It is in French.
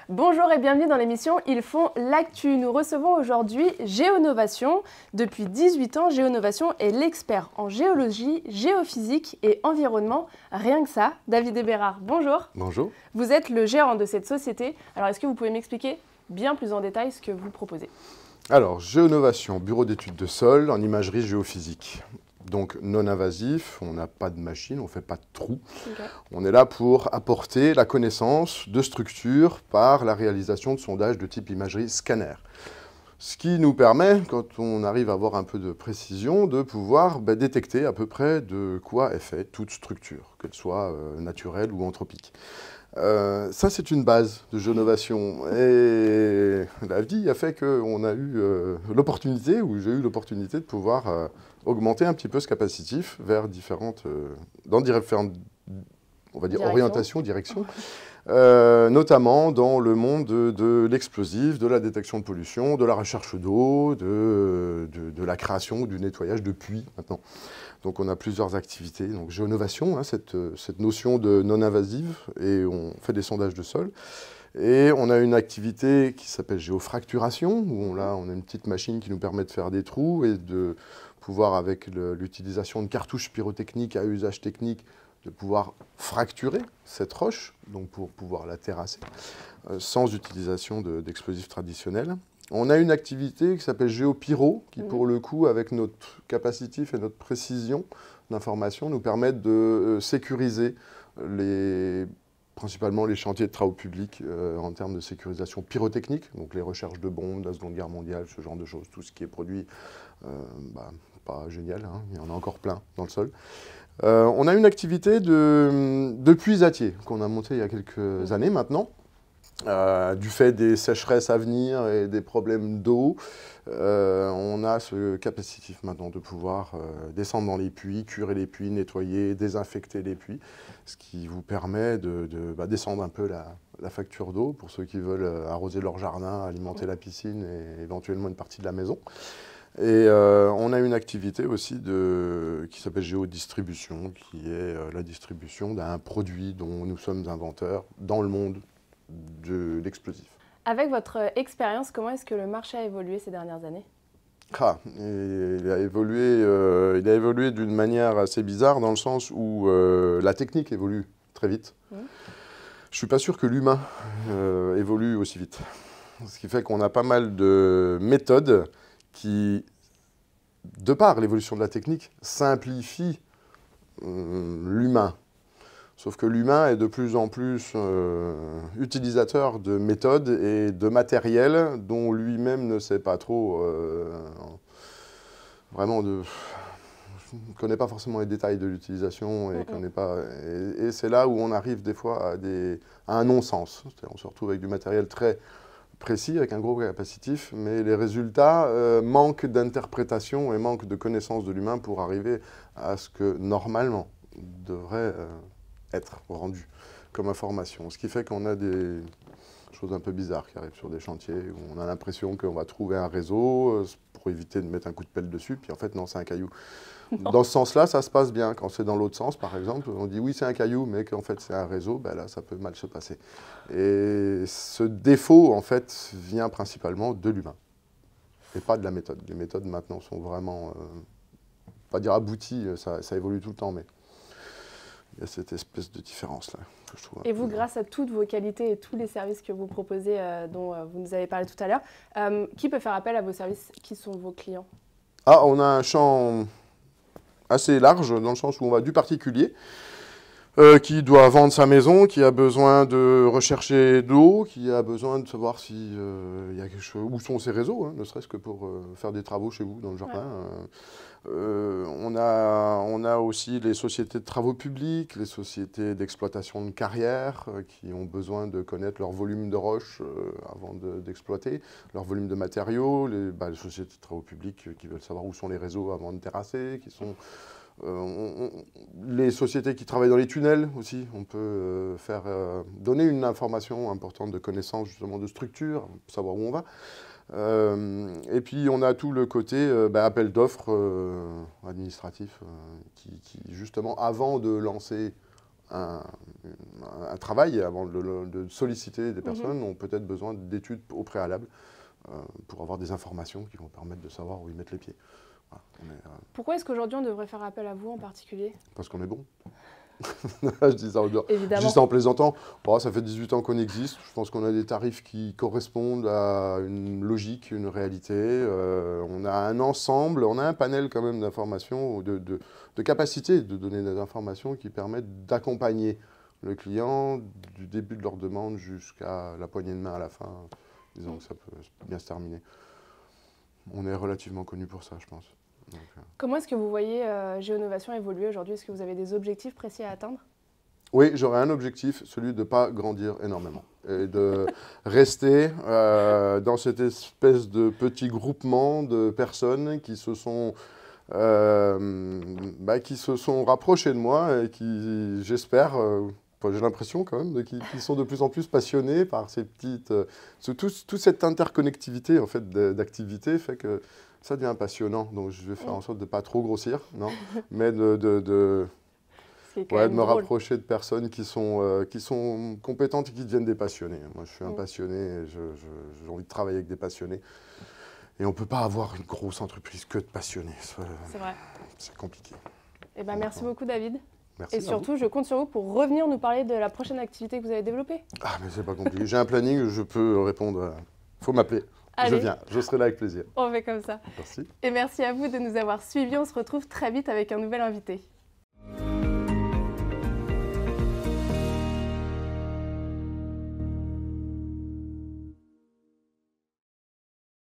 Bonjour et bienvenue dans l'émission Ils font l'actu. Nous recevons aujourd'hui Géonovation. Depuis 18 ans, Géonovation est l'expert en géologie, géophysique et environnement. Rien que ça, David Ebérard, bonjour. Bonjour. Vous êtes le gérant de cette société. Alors est-ce que vous pouvez m'expliquer bien plus en détail ce que vous proposez? Alors, Géonovation, bureau d'études de sol en imagerie géophysique. Donc non invasif, on n'a pas de machine, on ne fait pas de trous. Okay. On est là pour apporter la connaissance de structures par la réalisation de sondages de type imagerie scanner. Ce qui nous permet, quand on arrive à avoir un peu de précision, de pouvoir détecter à peu près de quoi est faite toute structure, qu'elle soit naturelle ou anthropique. Ça, c'est une base de Géonovation. Et la vie a fait qu'on a eu l'opportunité, ou j'ai eu l'opportunité de pouvoir augmenter un petit peu ce capacitif vers dans différentes, on va dire, orientations, directions. Notamment dans le monde de l'explosif, de la détection de pollution, de la recherche d'eau, de la création, du nettoyage de puits maintenant. Donc on a plusieurs activités. Donc Géonovation, hein, cette notion de non-invasive, et on fait des sondages de sol. Et on a une activité qui s'appelle géofracturation, où on a une petite machine qui nous permet de faire des trous et de pouvoir, avec l'utilisation de cartouches pyrotechniques à usage technique, de pouvoir fracturer cette roche, donc pour pouvoir la terrasser, sans utilisation d'explosifs traditionnels. On a une activité qui s'appelle Géopyro, qui pour le coup, avec notre capacitif et notre précision d'information, nous permettent de sécuriser principalement les chantiers de travaux publics en termes de sécurisation pyrotechnique, donc les recherches de bombes de la Seconde Guerre mondiale, ce genre de choses, tout ce qui est produit, pas génial, hein, il y en a encore plein dans le sol. On a une activité de puisatier qu'on a montée il y a quelques années maintenant. Du fait des sécheresses à venir et des problèmes d'eau, on a ce capacitif maintenant de pouvoir descendre dans les puits, curer les puits, nettoyer, désinfecter les puits, ce qui vous permet de descendre un peu la facture d'eau pour ceux qui veulent arroser leur jardin, alimenter la piscine et éventuellement une partie de la maison. Et on a une activité aussi qui s'appelle géodistribution, qui est la distribution d'un produit dont nous sommes inventeurs dans le monde de l'explosif. Avec votre expérience, comment est-ce que le marché a évolué ces dernières années? Il a évolué d'une manière assez bizarre, dans le sens où la technique évolue très vite. Je ne suis pas sûr que l'humain évolue aussi vite. Ce qui fait qu'on a pas mal de méthodes qui, de par l'évolution de la technique, simplifient l'humain. Sauf que l'humain est de plus en plus utilisateur de méthodes et de matériel dont lui-même ne sait pas trop vraiment ne connaît pas forcément les détails de l'utilisation et c'est là où on arrive des fois à un non-sens. On se retrouve avec du matériel très précis, avec un gros capacitif, mais les résultats manquent d'interprétation et manquent de connaissance de l'humain pour arriver à ce que normalement devrait être rendu comme information. Ce qui fait qu'on a des choses un peu bizarres qui arrivent sur des chantiers où on a l'impression qu'on va trouver un réseau pour éviter de mettre un coup de pelle dessus, puis en fait non, c'est un caillou. Non. Dans ce sens-là, ça se passe bien. Quand c'est dans l'autre sens, par exemple, on dit oui, c'est un caillou, mais qu'en fait c'est un réseau, là ça peut mal se passer. Et ce défaut, en fait, vient principalement de l'humain et pas de la méthode. Les méthodes maintenant sont vraiment, pas dire abouties, ça évolue tout le temps, mais il y a cette espèce de différence-là que je trouve. Et vous, grâce à toutes vos qualités et tous les services que vous proposez, dont vous nous avez parlé tout à l'heure, qui peut faire appel à vos services? Qui sont vos clients? On a un champ assez large, dans le sens où on va du particulier, qui doit vendre sa maison, qui a besoin de rechercher de l'eau, qui a besoin de savoir si, y a quelque chose, où sont ses réseaux, hein, ne serait-ce que pour faire des travaux chez vous dans le jardin. On a aussi les sociétés de travaux publics, les sociétés d'exploitation de carrières qui ont besoin de connaître leur volume de roches avant d'exploiter, leur volume de matériaux, les sociétés de travaux publics qui veulent savoir où sont les réseaux avant de terrasser, qui sont les sociétés qui travaillent dans les tunnels aussi. On peut donner une information importante de connaissance justement de structure, pour savoir où on va. Et puis on a tout le côté appel d'offres administratif qui justement avant de lancer un travail, avant de solliciter des personnes, ont peut-être besoin d'études au préalable pour avoir des informations qui vont permettre de savoir où ils mettent les pieds. Voilà, pourquoi est-ce qu'aujourd'hui on devrait faire appel à vous en particulier? parce qu'on est bon. Je dis ça en plaisantant. Bon, ça fait 18 ans qu'on existe. Je pense qu'on a des tarifs qui correspondent à une logique, une réalité. On a un ensemble, on a un panel quand même d'informations, de capacités de donner des informations qui permettent d'accompagner le client du début de leur demande jusqu'à la poignée de main à la fin, disons que ça peut bien se terminer. On est relativement connu pour ça, je pense. Donc, comment est-ce que vous voyez Géonovation évoluer aujourd'hui? Est-ce que vous avez des objectifs précis à atteindre? Oui, j'aurais un objectif, celui de ne pas grandir énormément et de rester dans cette espèce de petit groupement de personnes qui se sont rapprochées de moi et qui, j'espère, j'ai l'impression quand même, qui sont de plus en plus passionnés par ces petites... toute cette interconnectivité en fait, d'activités fait que ça devient passionnant. Donc je vais faire en sorte de ne pas trop grossir, non, mais de me rapprocher de personnes qui sont compétentes et qui deviennent des passionnés. Moi, je suis un passionné et j'ai envie de travailler avec des passionnés. Et on ne peut pas avoir une grosse entreprise que de passionnés. C'est vrai. C'est compliqué. Eh ben, merci beaucoup, David. Merci. Et surtout, je compte sur vous pour revenir nous parler de la prochaine activité que vous allez développer. Ah, mais c'est pas compliqué. J'ai un planning, je peux répondre. Il faut m'appeler. Je viens, je serai là avec plaisir. On fait comme ça. Merci. Et merci à vous de nous avoir suivis. On se retrouve très vite avec un nouvel invité.